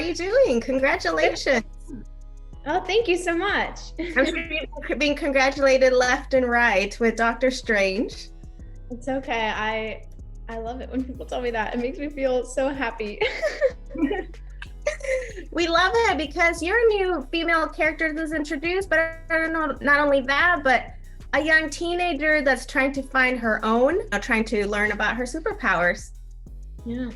you doing? Congratulations. Oh, thank you so much. I'm sure you're being congratulated left and right with Doctor Strange. It's okay. I love it when people tell me that. It makes me feel so happy. We love it because you're a new female character that's introduced, but I don't know, not only that, but a young teenager that's trying to find her own, trying to learn about her superpowers. Yeah.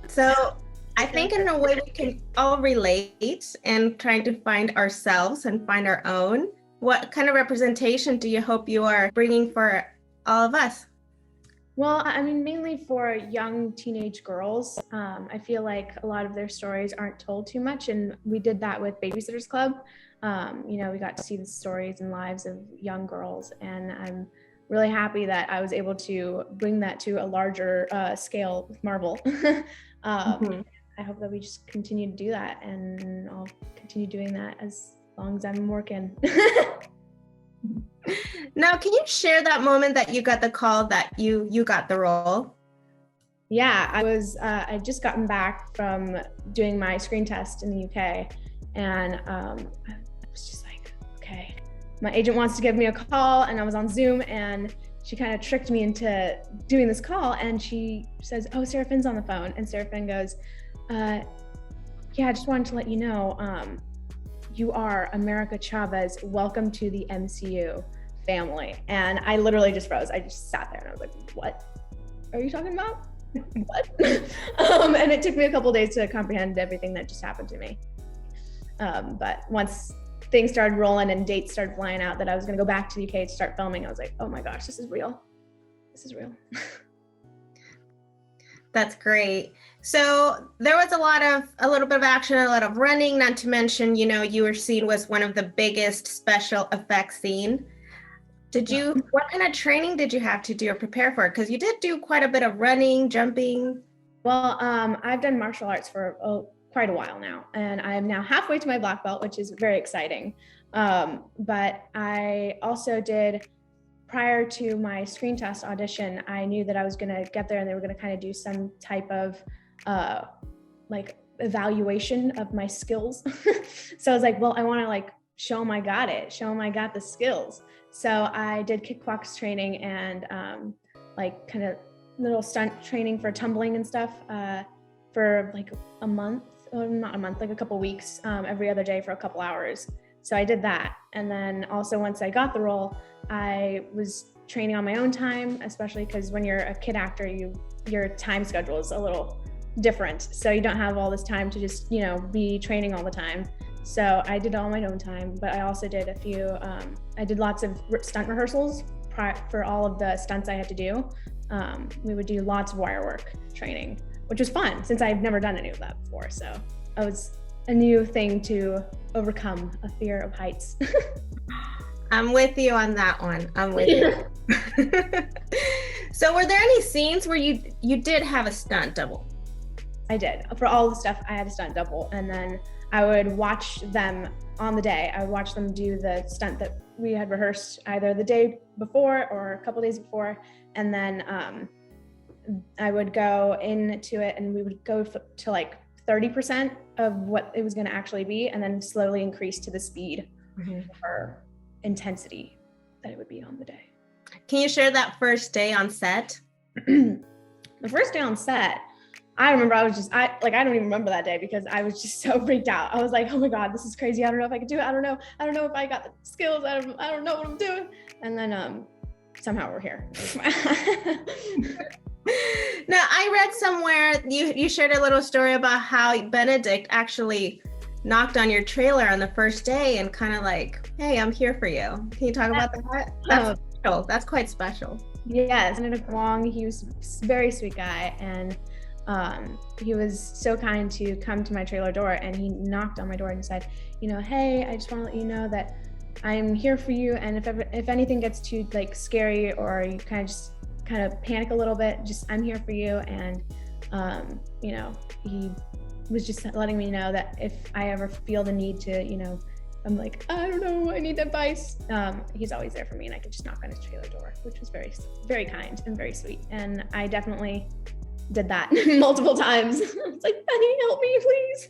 So I think in a way we can all relate and trying to find ourselves and find our own. What kind of representation do you hope you are bringing for all of us? Well, I mean, mainly for young teenage girls. I feel like a lot of their stories aren't told too much, and we did that with Babysitters Club. We got to see the stories and lives of young girls, and I'm really happy that I was able to bring that to a larger scale with Marvel. I hope that we just continue to do that, and I'll continue doing that as long as I'm working. Now, can you share that moment that you got the call that you got the role? Yeah, I'd just gotten back from doing my screen test in the UK, and I was just like, okay, my agent wants to give me a call, and I was on Zoom, and she kind of tricked me into doing this call, and she says, oh, Serafin's on the phone, and Serafin goes, yeah, I just wanted to let you know, you are America Chavez. Welcome to the MCU family. And I literally just froze. I just sat there and I was like, what are you talking about? What? And it took me a couple of days to comprehend everything that just happened to me. But once things started rolling and dates started flying out that I was going to go back to the UK to start filming, I was like, oh my gosh, this is real. This is real. That's great. So there was a little bit of action, a lot of running, not to mention, you were seen was one of the biggest special effects scene. What kind of training did you have to do or prepare for? Because you did do quite a bit of running, jumping. Well, I've done martial arts for quite a while now, and I'm now halfway to my black belt, which is very exciting. But I also did, prior to my screen test audition, I knew that I was going to get there and they were going to kind of do some type of evaluation of my skills. So I was like, well, I want to show them I got it, show them I got the skills. So I did kickbox training and kind of little stunt training for tumbling and stuff for a month, or not a month, a couple weeks, every other day for a couple hours. So I did that. And then also once I got the role, I was training on my own time, especially because when you're a kid actor, your time schedule is a little different. So you don't have all this time to just, be training all the time. So I did all on my own time, but I also did I did lots of stunt rehearsals for all of the stunts I had to do. We would do lots of wire work training, which was fun since I've never done any of that before. So it was a new thing to overcome, a fear of heights. I'm with you on that one. I'm with you. So were there any scenes where you did have a stunt double? I did. For all the stuff, I had a stunt double, and then I would watch them on the day. I would watch them do the stunt that we had rehearsed either the day before or a couple days before, and then I would go into it and we would go to 30% of what it was going to actually be, and then slowly increase to the speed or intensity that it would be on the day. Can you share that first day on set? The first day on set, I remember I don't even remember that day because I was just so freaked out. I was like, oh my God, this is crazy. I don't know if I could do it. I don't know if I got the skills. I don't know what I'm doing. And then somehow we're here. Now, I read somewhere you shared a little story about how Benedict actually knocked on your trailer on the first day and kind of hey, I'm here for you. Can you talk about that? That's special. That's quite special. Yes, Benedict Wong, he was a very sweet guy, and he was so kind to come to my trailer door, and he knocked on my door and said, hey, I just want to let you know that I'm here for you, and if anything gets too scary or you kind of panic a little bit, I'm here for you. And he was just letting me know that if I ever feel the need to, I'm like, I don't know, I need advice. He's always there for me, and I could just knock on his trailer door, which was very, very kind and very sweet. And I definitely did that multiple times. It's like, Benny, help me, please.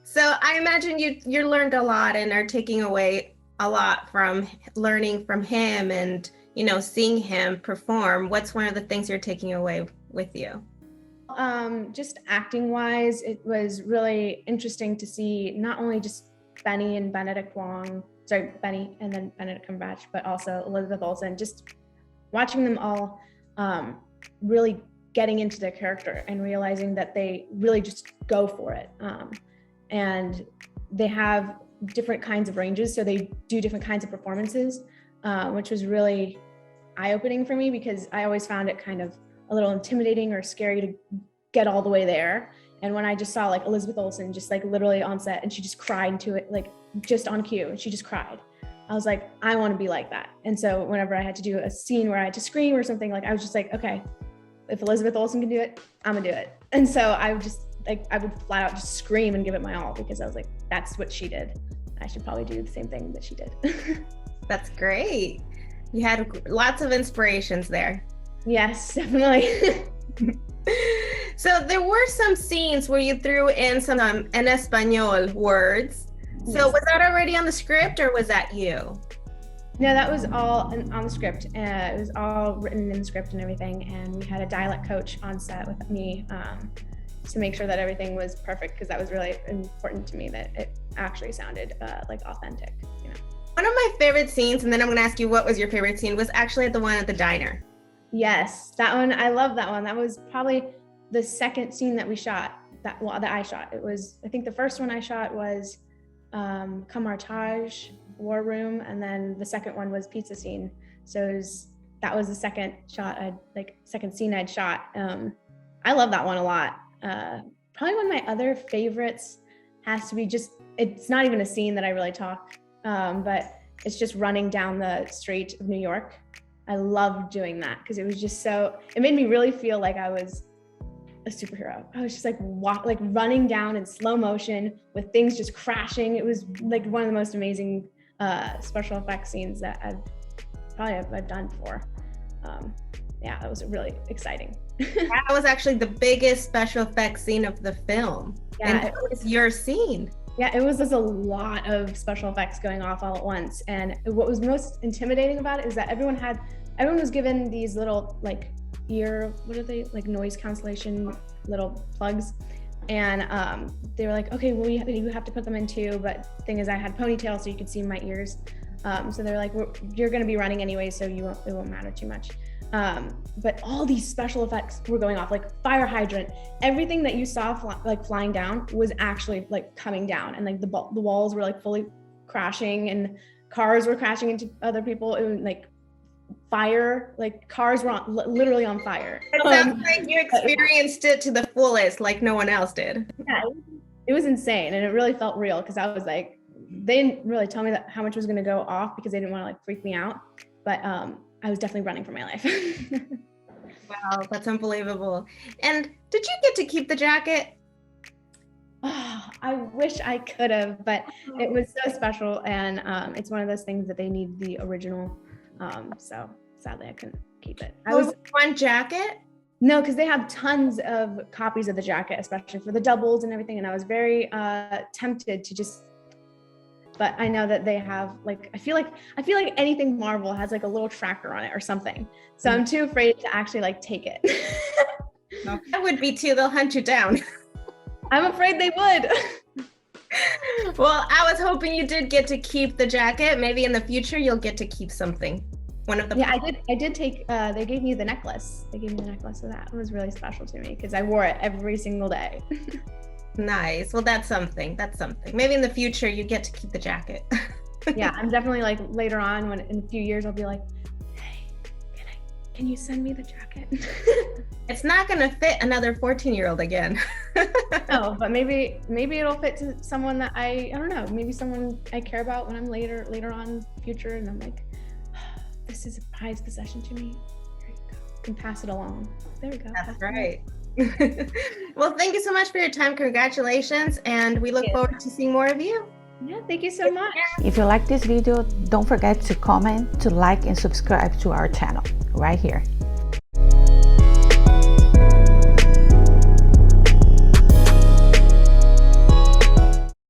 So I imagine you learned a lot and are taking away a lot from learning from him and, you know, seeing him perform. What's one of the things you're taking away with you? Just acting wise, it was really interesting to see not only just Benny and Benny and then Benedict Cumberbatch, but also Elizabeth Olsen, just watching them all really getting into their character and realizing that they really just go for it. And they have different kinds of ranges, so they do different kinds of performances, which was really eye-opening for me because I always found it kind of a little intimidating or scary to get all the way there. And when I just saw like Elizabeth Olsen just like literally on set and she just cried into it, like just on cue, and she just cried. I was like, I want to be like that. And so whenever I had to do a scene where I had to scream or something, like I was just like, okay, if Elizabeth Olsen can do it, I'm gonna do it. And so I would just like, I would flat out just scream and give it my all because I was like, that's what she did. I should probably do the same thing that she did. That's great. You had lots of inspirations there. Yes, definitely. So there were some scenes where you threw in some en español words. So Yes. Was that already on the script or was that you? No, that was all on the script. It was all written in the script and everything. And we had a dialect coach on set with me to make sure that everything was perfect because that was really important to me that it actually sounded like authentic, you know. One of my favorite scenes, and then I'm going to ask you what was your favorite scene, was actually the one at the diner. Yes, that one, I love that one. That was probably the second scene that we shot, that I shot. It was, I think the first one I shot was Camartage War Room, and then the second one was Pizza Scene. So that was the second shot, second scene I'd shot. I love that one a lot. Probably one of my other favorites has to be just, it's not even a scene that I really talk, but it's just running down the street of New York. I loved doing that because it was just it made me really feel like I was a superhero. I was just like running down in slow motion with things just crashing. It was like one of the most amazing special effects scenes that I've done before. Yeah, that was really exciting. That was actually the biggest special effects scene of the film. Yeah, and it was your scene. Yeah, it was just a lot of special effects going off all at once. And what was most intimidating about it is that everyone was given these little like what are they, like noise cancellation little plugs. And they were like, okay, well, you have to put them in too. But the thing is, I had ponytail, so you could see my ears. So they're like, you're going to be running anyway, so it won't matter too much. But all these special effects were going off, like fire hydrant, everything that you saw flying down was actually like coming down, and like the walls were like fully crashing, and cars were crashing into other people. It was like fire, like cars were literally on fire. It sounds like you experienced it to the fullest, like no one else did. Yeah, it was insane, and it really felt real because I was like, they didn't really tell me how much was going to go off because they didn't want to like freak me out, but I was definitely running for my life. Wow, that's unbelievable. And did you get to keep the jacket? Oh, I wish I could have, but it was so special, and it's one of those things that they need the original. So sadly, I couldn't keep it. One jacket? No, because they have tons of copies of the jacket, especially for the doubles and everything. And I was very tempted to just. But I know that they have like, I feel like anything Marvel has like a little tracker on it or something. So I'm too afraid to actually like take it. I would be too. They'll hunt you down. I'm afraid they would. Well, I was hoping you did get to keep the jacket. Maybe in the future you'll get to keep something. One of the. Yeah, I did take, they gave me the necklace. They gave me the necklace of that. It was really special to me because I wore it every single day. Nice. Well, that's something. Maybe in the future you get to keep the jacket. Yeah, I'm definitely like later on when in a few years I'll be like, hey, can you send me the jacket? It's not going to fit another 14-year-old again. No, but maybe it'll fit to someone that I don't know, maybe someone I care about when I'm later on in the future, and I'm like, oh, this is a prized possession to me. Here you go. You can pass it along. There we go. That's right. Well, thank you so much for your time. Congratulations, and we look forward to seeing more of you. Yeah, thank you so much. If you like this video, don't forget to comment, to like, and subscribe to our channel right here.